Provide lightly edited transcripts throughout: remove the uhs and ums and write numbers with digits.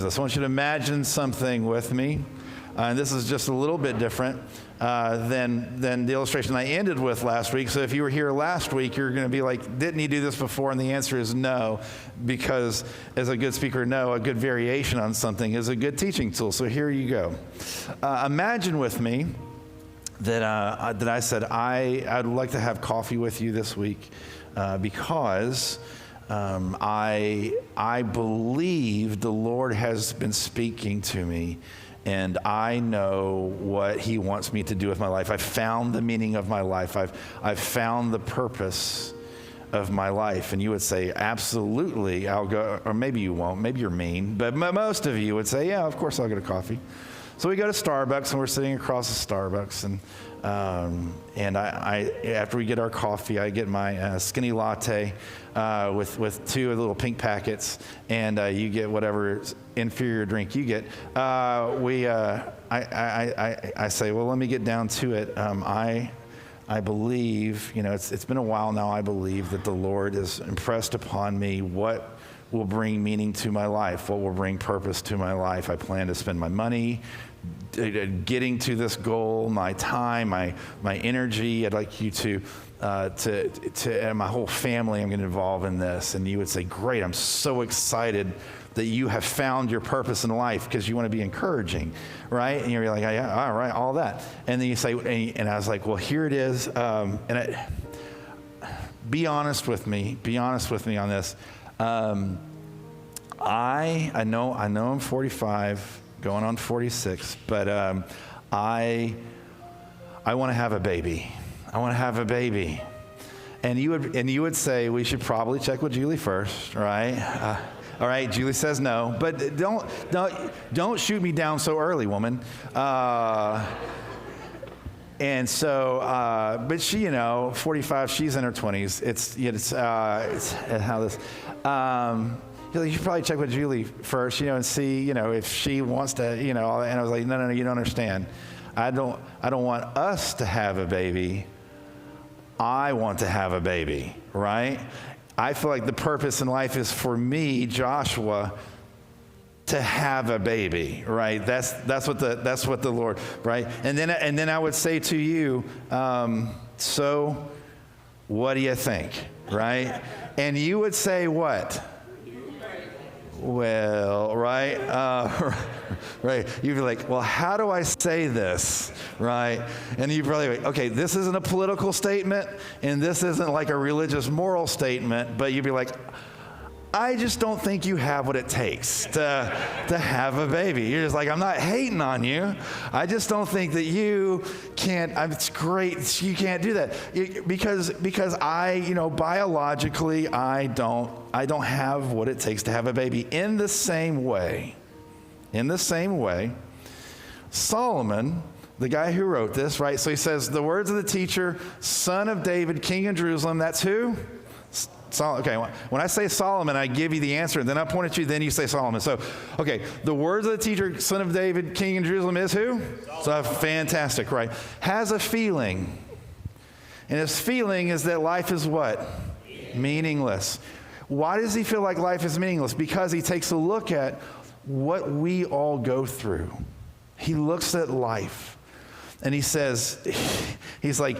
I want you to imagine something with me. And this is just a little bit different than the illustration I ended with last week. So if you were here last week, you're going to be like, didn't he do this before? And the answer is no, because as a good speaker, no, a good variation on something is a good teaching tool. So here you go. Imagine with me that I said, I'd like to have coffee with you this week because I believe the Lord has been speaking to me, and I know what he wants me to do with my life. I've found the meaning of my life. I've found the purpose of my life. And you would say, absolutely, I'll go. Or maybe you won't. Maybe you're mean. But most of you would say, yeah, of course I'll get a coffee. So we go to Starbucks, and we're sitting across the Starbucks, and I after we get our coffee, I get my skinny latte with two little pink packets, and you get whatever inferior drink you get. I say, well, let me get down to it. I believe, it's been a while now. I believe that the Lord has impressed upon me what will bring meaning to my life, what will bring purpose to my life. I plan to spend my money getting to this goal, my time, my energy. I'd like you to and my whole family, I'm going to involve in this. And you would say, great, I'm so excited that you have found your purpose in life, because you want to be encouraging, right? And you're like, yeah, all right, all that. And then you say, and I was like, well, here it is. Be honest with me on this. I know I'm 45, going on 46, but I want to have a baby. I want to have a baby. And you would say, we should probably check with Julie first, right? All right, Julie says no, but don't shoot me down so early, woman. And so, but she, 45, she's in her 20s. It's how this. You should probably check with Julie first, and see, if she wants to, And I was like, no, you don't understand. I don't want us to have a baby. I want to have a baby, right? I feel like the purpose in life is for me, Joshua, to have a baby, right? That's what the Lord, right? And then I would say to you, so what do you think, right? And you would say what? Well, right, right. You'd be like, well, how do I say this, right? And you'd probably be like, okay, this isn't a political statement, and this isn't like a religious moral statement, but you'd be like, I just don't think you have what it takes to have a baby. You're just like, I'm not hating on you. I just don't think that you can't. It's great you can't do that because I, biologically, I don't have what it takes to have a baby. In the same way, Solomon, the guy who wrote this, right? So he says, the words of the teacher, son of David, king of Jerusalem. That's who? Okay, when I say Solomon, I give you the answer, and then I point at you, then you say Solomon. So, okay, the words of the teacher, son of David, king in Jerusalem is who? So fantastic, right? Has a feeling. And his feeling is that life is what? Meaningless. Why does he feel like life is meaningless? Because he takes a look at what we all go through. He looks at life, and he says, he's like,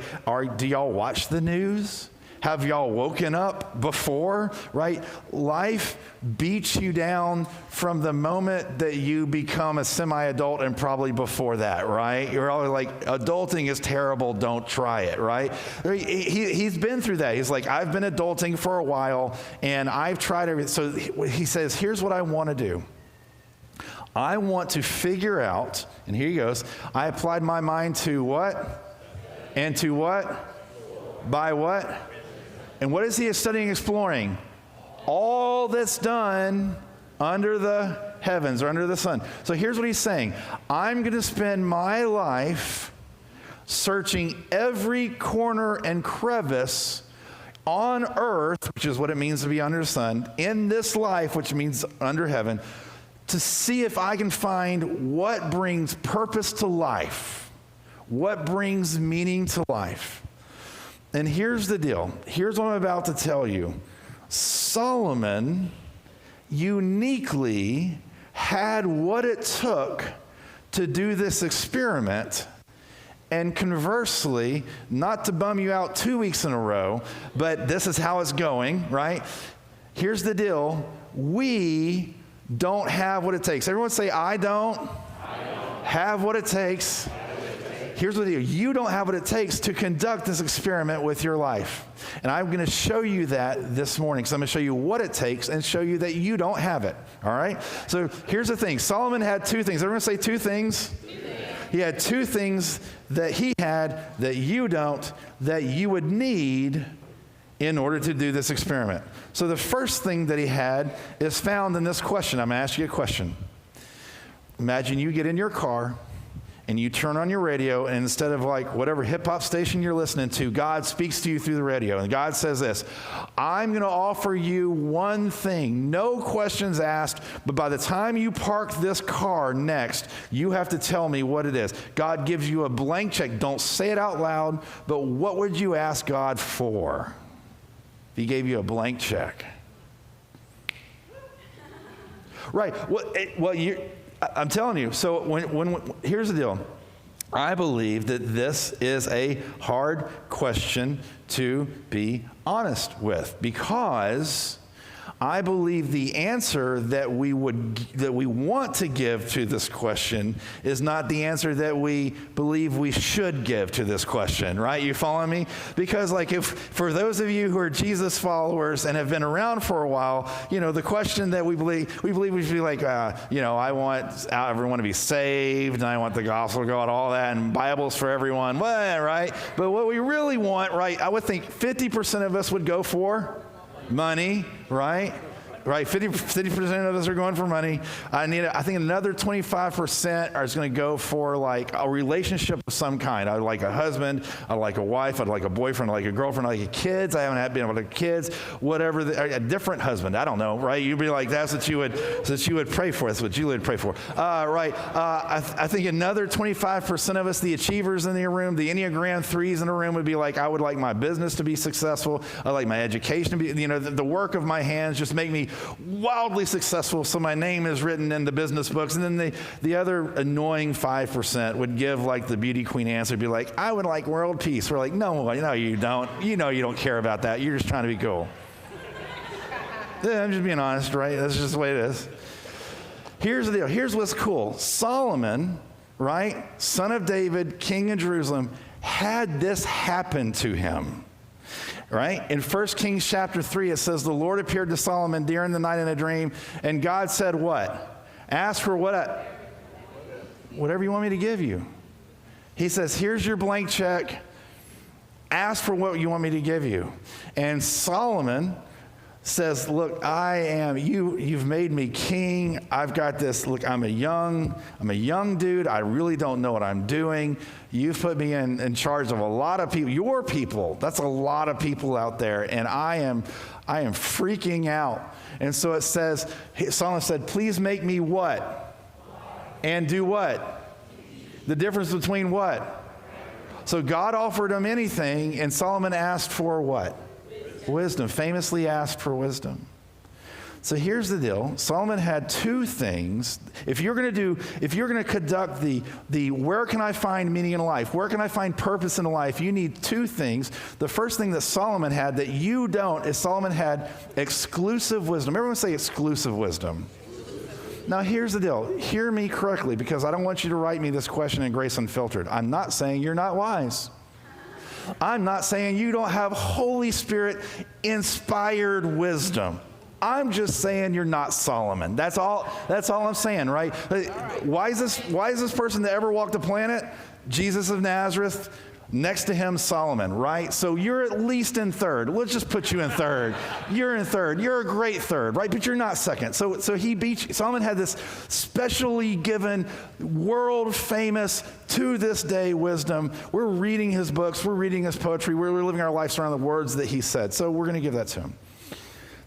do y'all watch the news? Have y'all woken up before, right? Life beats you down from the moment that you become a semi-adult and probably before that, right? You're always like, adulting is terrible, don't try it, right? He's been through that. He's like, I've been adulting for a while, and I've tried everything. So he says, here's what I want to do. I want to figure out, and here he goes, I applied my mind to what? And to what? By what? And what is he studying, exploring? All that's done under the heavens or under the sun. So here's what he's saying. I'm going to spend my life searching every corner and crevice on earth, which is what it means to be under the sun, in this life, which means under heaven, to see if I can find what brings purpose to life, what brings meaning to life. And here's the deal. Here's what I'm about to tell you. Solomon uniquely had what it took to do this experiment. And conversely, not to bum you out 2 weeks in a row, but this is how it's going, right? Here's the deal. We don't have what it takes. Everyone say, I don't have what it takes. Here's what the deal. You don't have what it takes to conduct this experiment with your life. And I'm going to show you that this morning, because I'm going to show you what it takes and show you that you don't have it. All right? So here's the thing. Solomon had two things. Everyone say two things. He had two things that he had that you don't, that you would need in order to do this experiment. So the first thing that he had is found in this question. I'm going to ask you a question. Imagine you get in your car and you turn on your radio, and instead of like whatever hip-hop station you're listening to, God speaks to you through the radio. And God says this, I'm going to offer you one thing, no questions asked, but by the time you park this car next, you have to tell me what it is. God gives you a blank check. Don't say it out loud, but what would you ask God for if he gave you a blank check? Right. I'm telling you, so when here's the deal. I believe that this is a hard question to be honest with, because I believe the answer that we want to give to this question is not the answer that we believe we should give to this question, right? You following me? Because like if for those of you who are Jesus followers and have been around for a while, the question that we believe we should be like, I want everyone to be saved, and I want the gospel to go out, all that, and Bibles for everyone, well, right? But what we really want, right? I would think 50% of us would go for money, right? Right, 50% of us are going for money. I think another 25% is going to go for like a relationship of some kind. I'd like a husband, I'd like a wife, I'd like a boyfriend, I'd like a girlfriend, I'd like kids. I haven't been able to have kids, whatever. A different husband. I don't know, right? You'd be like, that's what you would pray for. That's what you would pray for, right? I think another 25% of us, the achievers in the room, the Enneagram 3s in the room, would be like, I would like my business to be successful. I like my education to be, the work of my hands just make me wildly successful, so my name is written in the business books. And then the other annoying 5% would give like the beauty queen answer, be like, I would like world peace. We're like, no, you don't. You don't care about that. You're just trying to be cool. Yeah, I'm just being honest, right? That's just the way it is. Here's the deal. Here's what's cool. Solomon, right, son of David, king of Jerusalem, had this happen to him. Right? In 1 Kings chapter 3, it says, the Lord appeared to Solomon during the night in a dream, and God said what? Ask for whatever you want me to give you. He says, here's your blank check. Ask for what you want me to give you. And Solomon says, look, you've made me king. I've got this, look, I'm a young dude. I really don't know what I'm doing. You've put me in charge of a lot of people, your people. That's a lot of people out there. And I am freaking out. And so it says, Solomon said, please make me what? And do what? The difference between what? So God offered him anything, and Solomon asked for what? Wisdom. Famously asked for wisdom. So here's the deal. Solomon had two things. If you're going to conduct the where can I find meaning in life? Where can I find purpose in life? You need two things. The first thing that Solomon had that you don't is Solomon had exclusive wisdom. Everyone say exclusive wisdom. Now here's the deal. Hear me correctly, because I don't want you to write me this question in Grace Unfiltered. I'm not saying you're not wise. I'm not saying you don't have Holy Spirit inspired wisdom. I'm just saying you're not Solomon. That's all I'm saying, right? Wisest person to ever walk the planet? Jesus of Nazareth. Next to him, Solomon, right? So you're at least in third. Let's just put you in third. You're in third. You're a great third, right? But you're not second. So he beat you. Solomon had this specially given, world famous, to this day wisdom. We're reading his books. We're reading his poetry. We're living our lives around the words that he said. So we're going to give that to him.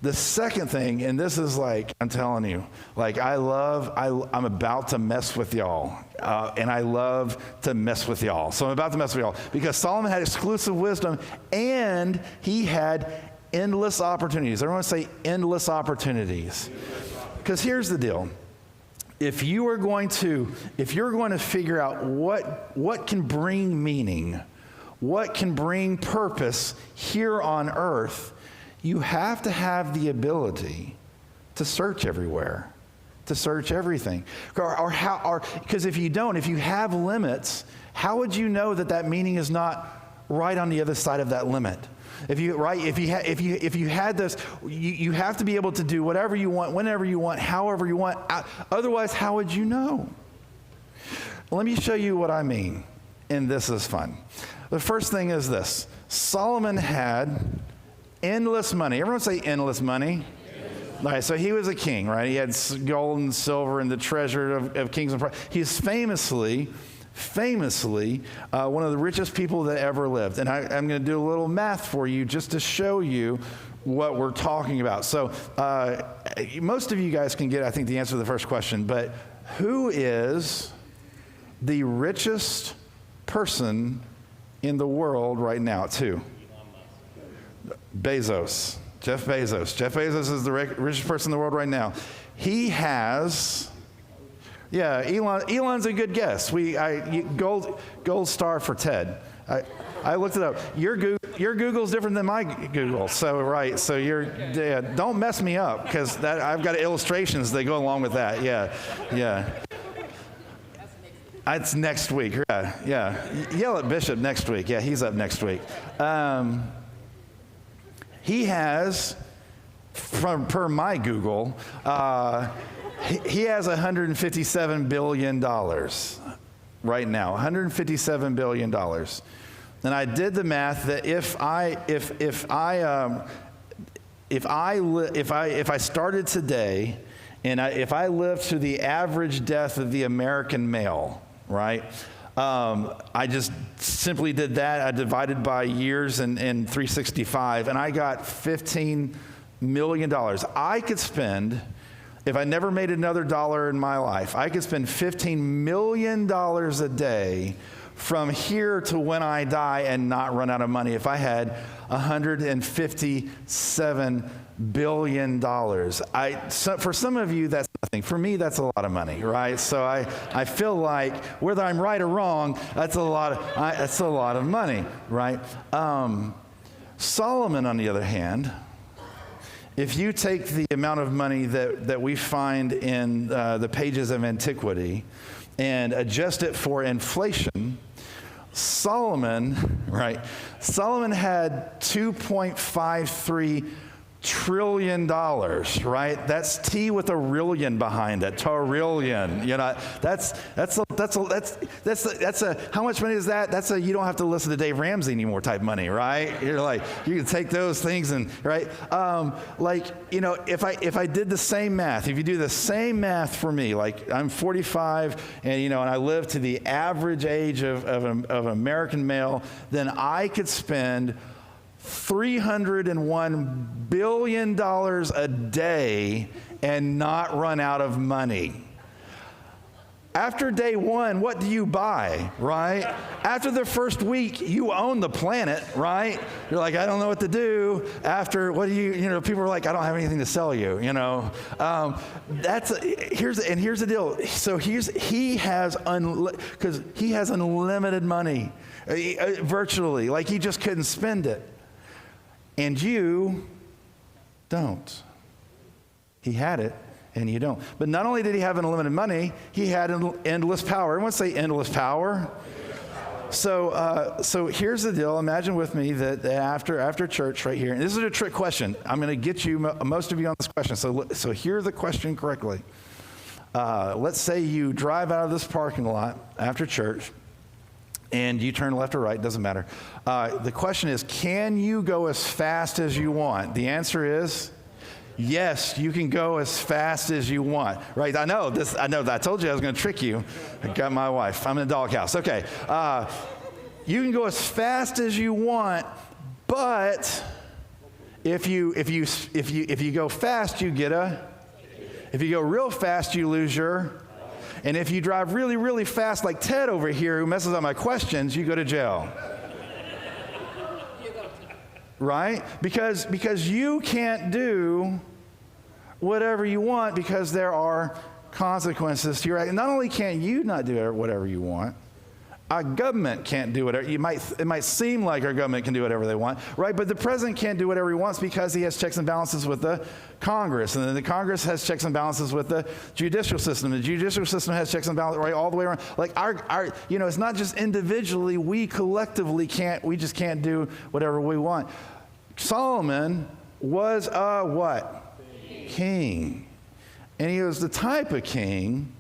The second thing, and this is like, I'm telling you, like I'm about to mess with y'all. And I love to mess with y'all. So I'm about to mess with y'all. Because Solomon had exclusive wisdom, and he had endless opportunities. Everyone say endless opportunities. Because here's the deal. if you're going to figure out what can bring meaning, what can bring purpose here on earth, you have to have the ability to search everywhere, to search everything. Because if you don't, if you have limits, how would you know that meaning is not right on the other side of that limit? If you had this, you have to be able to do whatever you want, whenever you want, however you want. Otherwise, how would you know? Let me show you what I mean, and this is fun. The first thing is this: Solomon had endless money. Everyone say endless money. All right, so he was a king, right? He had gold and silver and the treasure of kings and princes. He's famously one of the richest people that ever lived. And I'm going to do a little math for you just to show you what we're talking about. So most of you guys can get, I think, the answer to the first question, but who is the richest person in the world right now? It's who? Bezos. Jeff Bezos. Jeff Bezos is the richest person in the world right now. He has... Yeah, Elon's a good guess. Gold star for Ted. I looked it up. Your Google's different than my Google. So right. So don't mess me up, because I've got illustrations that go along with that. Yeah. It's next week. Yeah. Yell at Bishop next week. Yeah, he's up next week. He has, per my Google, he has $157 billion right now. $157 billion. And I did the math that if I started today, and if I lived to the average death of the American male, right? I just simply did that. I divided by years and 365, and I got $15 million. I could spend, if I never made another dollar in my life, I could spend $15 million a day from here to when I die and not run out of money if I had $157 billion. For some of you, that's nothing. For me, that's a lot of money, right? So I feel like, whether I'm right or wrong, that's a lot of money, right? Solomon, on the other hand, if you take the amount of money that we find in the pages of antiquity and adjust it for inflation, Solomon had $2.53 trillion, right? That's T with a rillion behind it. Trillion. You know, that's how much money is that? That's you don't have to listen to Dave Ramsey anymore type money, right? You're like, you can take those things and, right? If I did the same math, if you do the same math for me, like I'm 45 and I live to the average age of an American male, then I could spend $301 billion a day and not run out of money. After day one, what do you buy, right? After the first week, you own the planet, right? You're like, I don't know what to do. After, people are like, I don't have anything to sell you, Here's the deal. So he has unlimited money, virtually, like he just couldn't spend it. And you don't. He had it, and you don't. But not only did he have unlimited money, he had endless power. Everyone say endless power. So here's the deal. Imagine with me that after church right here, and this is a trick question. I'm going to get you, most of you on this question. So hear the question correctly. Let's say you drive out of this parking lot after church, and you turn left or right, doesn't matter. The question is, can you go as fast as you want? The answer is yes, you can go as fast as you want. Right? I know that. I told you I was going to trick you. I got my wife. I'm in the doghouse. Okay. You can go as fast as you want, but if you go fast, you get if you go real fast, you lose your. And if you drive really, really fast, like Ted over here, who messes up my questions, you go to jail. Right? Because you can't do whatever you want, because there are consequences to your act. Not only can't you not do whatever you want, our government can't do whatever. It might seem like our government can do whatever they want, right? But the president can't do whatever he wants because he has checks and balances with the Congress. And then the Congress has checks and balances with the judicial system. The judicial system has checks and balances, right, all the way around. Like our it's not just individually, we collectively we just can't do whatever we want. Solomon was a what? King. And he was the type of king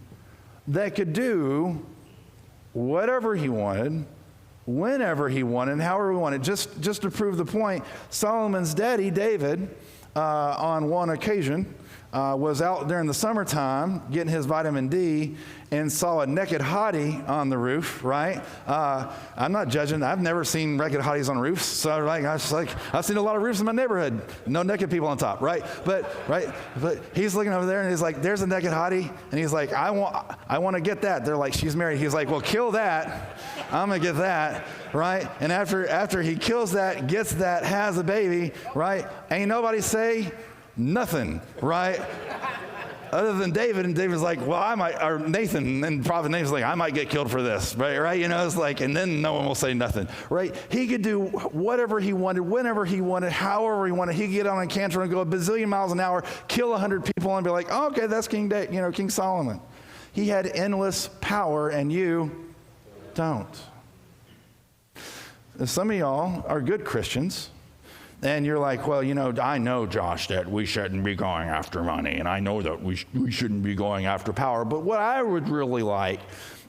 that could do whatever he wanted, whenever he wanted, and however he wanted. Just to prove the point, Solomon's daddy, David, on one occasion, was out during the summertime getting his vitamin D and saw a naked hottie on the roof, right? I'm not judging. I've never seen naked hotties on roofs. So I've seen a lot of roofs in my neighborhood. No naked people on top, right? But he's looking over there and he's like, there's a naked hottie. And he's like, I want to get that. They're like, she's married. He's like, well, kill that. I'm going to get that, right? And after he kills that, gets that, has a baby, right? Ain't nobody say nothing, right? Other than David, and David's like, well, I might, or Nathan, and Prophet Nathan's like, I might get killed for this, right? It's like, and then no one will say nothing, right? He could do whatever he wanted, whenever he wanted, however he wanted. He could get on a canter and go a bazillion miles an hour, kill 100 people, and be like, oh, okay, that's King Solomon. He had endless power, and you don't. Some of y'all are good Christians. And you're like, well, I know, Josh, that we shouldn't be going after money, and I know that we shouldn't be going after power. But what I would really like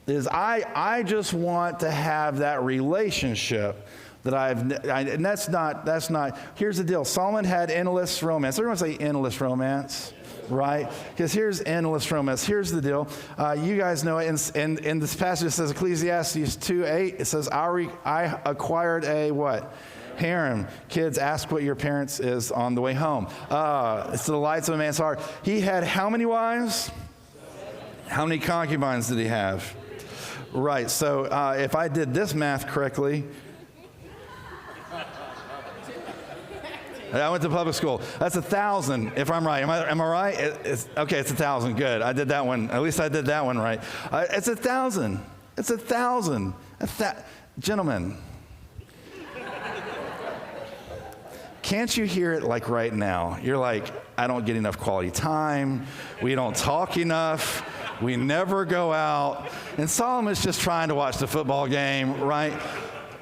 is I just want to have that relationship that and that's not, here's the deal. Solomon had endless romance. Everyone say endless romance, right? Because here's endless romance. Here's the deal. You guys know it. In this passage, it says, Ecclesiastes 2:8, it says, I acquired a what? Harem. Kids, ask what your parents is on the way home. It's the delights of a man's heart. He had how many wives? How many concubines did he have? Right, so if I did this math correctly, I went to public school. That's 1,000, if I'm right. Am I right? It's 1,000. Good. I did that one. At least I did that one right. It's 1,000. It's 1,000. Gentlemen, can't you hear it like right now? You're like, I don't get enough quality time. We don't talk enough. We never go out. And Solomon's just trying to watch the football game, right?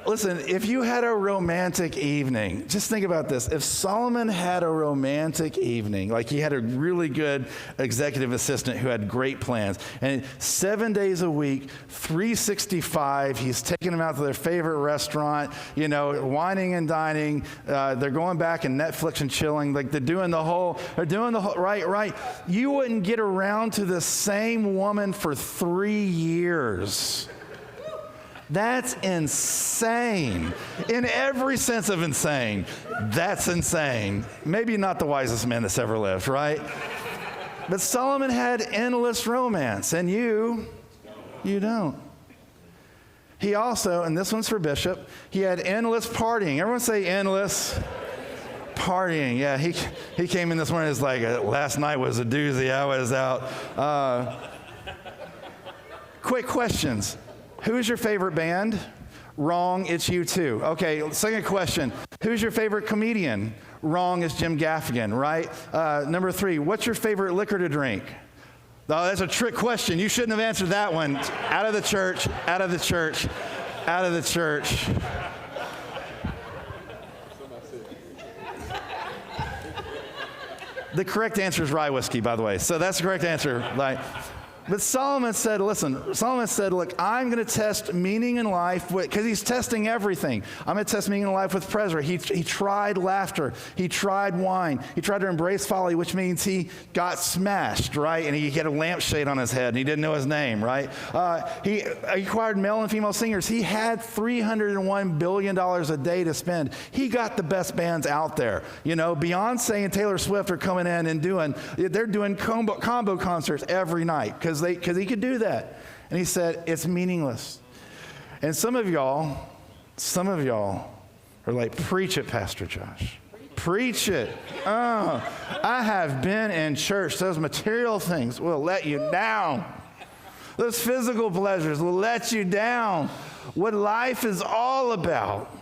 Listen, if you had a romantic evening, just think about this. If Solomon had a romantic evening, like he had a really good executive assistant who had great plans, and 7 days a week, 365, he's taking them out to their favorite restaurant, whining and dining. They're going back and Netflix and chilling. Like they're doing the whole, right. You wouldn't get around to the same woman for 3 years. That's insane. In every sense of insane, that's insane. Maybe not the wisest man that's ever lived, right? But Solomon had endless romance, and you don't. He also, and this one's for Bishop, he had endless partying. Everyone say endless partying. Yeah, he came in this morning, it's like, last night was a doozy, I was out. Quick questions. Who's your favorite band? Wrong, it's U2. Okay, second question. Who's your favorite comedian? Wrong, it's Jim Gaffigan, right? Number 3, what's your favorite liquor to drink? Oh, that's a trick question. You shouldn't have answered that one. Out of the church, out of the church, out of the church. The correct answer is rye whiskey, by the way. So that's the correct answer. But Solomon said, look, I'm going to test meaning in life, because he's testing everything. I'm going to test meaning in life with pleasure. He tried laughter. He tried wine. He tried to embrace folly, which means he got smashed, right? And he had a lampshade on his head, and he didn't know his name, right? He acquired male and female singers. He had $301 billion a day to spend. He got the best bands out there. Beyonce and Taylor Swift are coming in and they're doing combo concerts every night, because he could do that. And he said, it's meaningless. And some of y'all are like, preach it, Pastor Josh. Preach it. I have been in church. Those material things will let you down. Those physical pleasures will let you down. What life is all about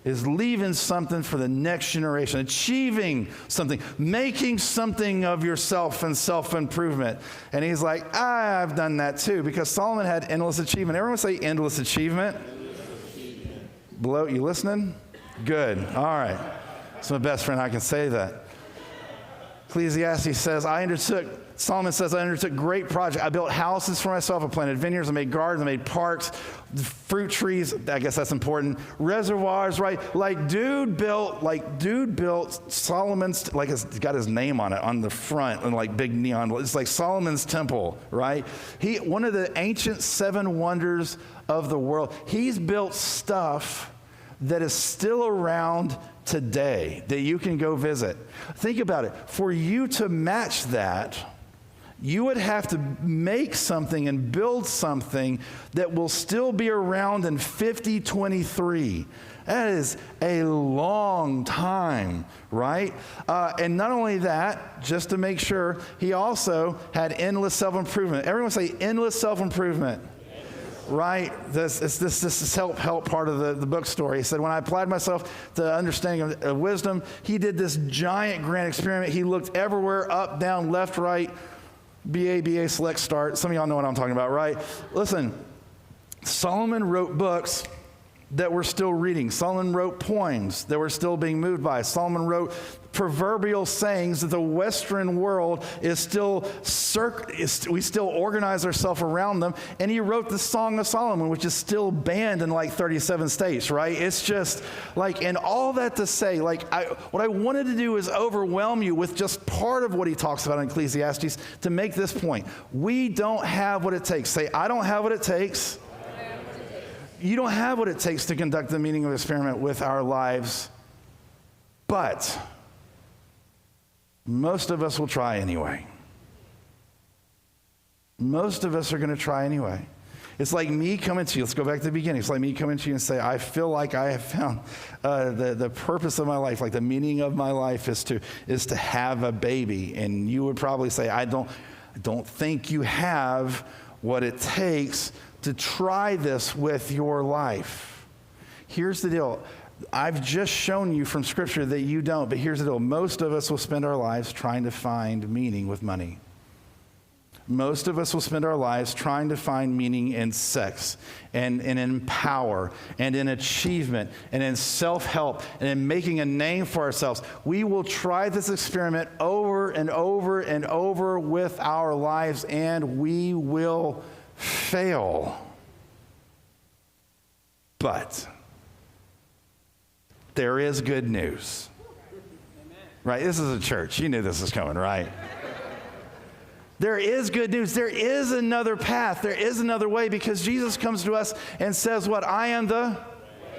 is leaving something for the next generation, achieving something, making something of yourself and self-improvement. And he's like, I've done that too, because Solomon had endless achievement. Everyone say endless achievement. Below, you listening? Good. All right. It's my best friend. I can say that. Ecclesiastes says, Solomon says, I undertook great projects. I built houses for myself. I planted vineyards. I made gardens. I made parks, fruit trees. I guess that's important. Reservoirs, right? Dude built Solomon's, like it's got his name on it on the front and like big neon. It's like Solomon's temple, right? One of the ancient 7 wonders of the world. He's built stuff that is still around today that you can go visit. Think about it. For you to match that, you would have to make something and build something that will still be around in 5023. That is a long time, right? And not only that, just to make sure, he also had endless self-improvement. Everyone say endless self-improvement. Right? This is help part of the book story. He said, when I applied myself to understanding of wisdom, he did this giant grand experiment. He looked everywhere, up, down, left, right, BA, select, start. Some of y'all know what I'm talking about, right? Listen, Solomon wrote books that we're still reading. Solomon wrote poems that we're still being moved by. Solomon wrote proverbial sayings that the Western world is still, we still organize ourselves around them. And he wrote the Song of Solomon, which is still banned in like 37 states, right? It's just like, and all that to say, like, what I wanted to do is overwhelm you with just part of what he talks about in Ecclesiastes to make this point. We don't have what it takes. Say, I don't have what it takes. You don't have what it takes to conduct the meaning of experiment with our lives, but most of us will try anyway. Most of us are going to try anyway. It's like me coming to you. Let's go back to the beginning. It's like me coming to you and say, I feel like I have found the purpose of my life, like the meaning of my life is to have a baby. And you would probably say, I don't think you have what it takes to try this with your life. Here's the deal. I've just shown you from Scripture that you don't, but here's the deal. Most of us will spend our lives trying to find meaning with money. Most of us will spend our lives trying to find meaning in sex and in power and in achievement and in self-help and in making a name for ourselves. We will try this experiment over and over and over with our lives, and we will fail. But there is good news. Right? This is a church. You knew this was coming, right? There is good news. There is another path. There is another way, because Jesus comes to us and says what? I am the,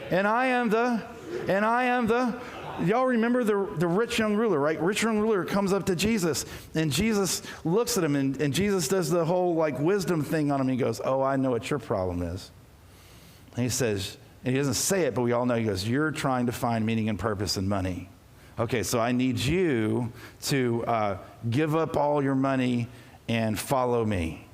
and I am the, and I am the. Y'all remember the rich young ruler, right? Rich young ruler comes up to Jesus, and Jesus looks at him, and Jesus does the whole like wisdom thing on him. He goes, oh, I know what your problem is. And he says, and he doesn't say it, but we all know, he goes, you're trying to find meaning and purpose in money. Okay, so I need you to give up all your money and follow me.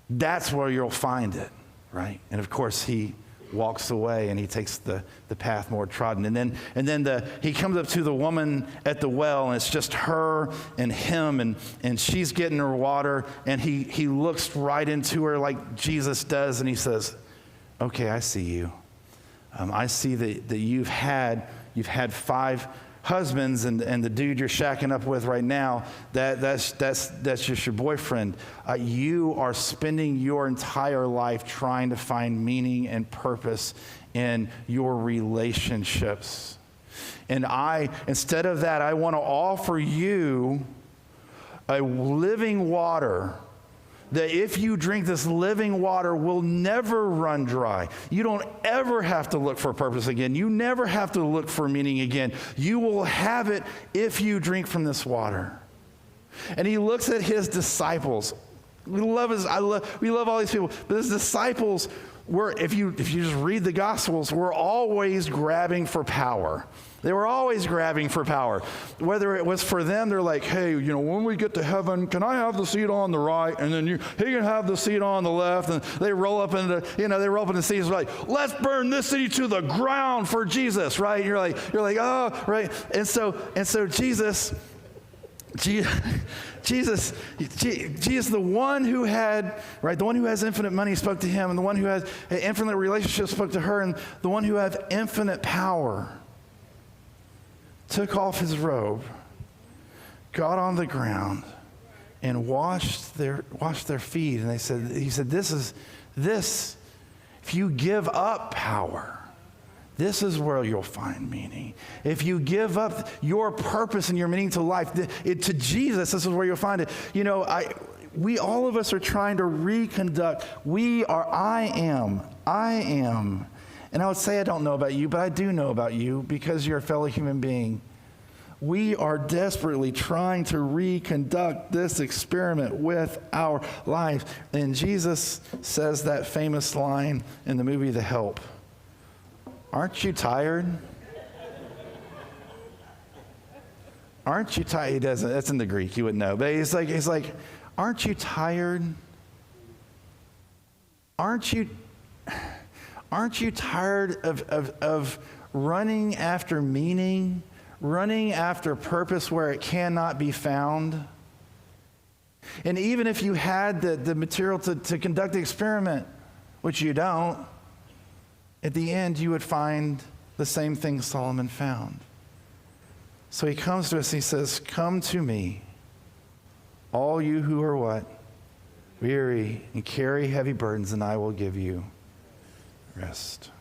That's where you'll find it, right? And of course, he walks away and he takes the path more trodden. And then he comes up to the woman at the well, and it's just her and him, and she's getting her water, and he looks right into her like Jesus does, and he says, okay, I see you. I see that you've had 5 husbands, and the dude you're shacking up with right now, that's just your boyfriend. You are spending your entire life trying to find meaning and purpose in your relationships. And instead of that, I want to offer you a living water that if you drink this living water will never run dry. You don't ever have to look for purpose again. You never have to look for meaning again. You will have it if you drink from this water. And he looks at his disciples. We love all these people, but his disciples were, if you just read the Gospels, we're always grabbing for power. They were always grabbing for power. Whether it was for them, they're like, hey, when we get to heaven, can I have the seat on the right? And then he can have the seat on the left. And they roll up into, the seats like, let's burn this city to the ground for Jesus, right? And you're like, oh, right. And so Jesus, the one who had, right, the one who has infinite money spoke to him, and the one who has an infinite relationship spoke to her, and the one who had infinite power took off his robe, got on the ground, and washed their feet. And he said, this, if you give up power, this is where you'll find meaning. If you give up your purpose and your meaning to life, to Jesus, this is where you'll find it. We all of us are trying to reconduct. I am. And I would say I don't know about you, but I do know about you because you're a fellow human being. We are desperately trying to reconduct this experiment with our lives. And Jesus says that famous line in the movie The Help. Aren't you tired? Aren't you tired? He doesn't. That's in the Greek. You wouldn't know. But he's like, aren't you tired? Aren't you tired of running after meaning, running after purpose where it cannot be found? And even if you had the material to conduct the experiment, which you don't, at the end, you would find the same thing Solomon found. So he comes to us and he says, come to me, all you who are what? Weary and carry heavy burdens, and I will give you rest.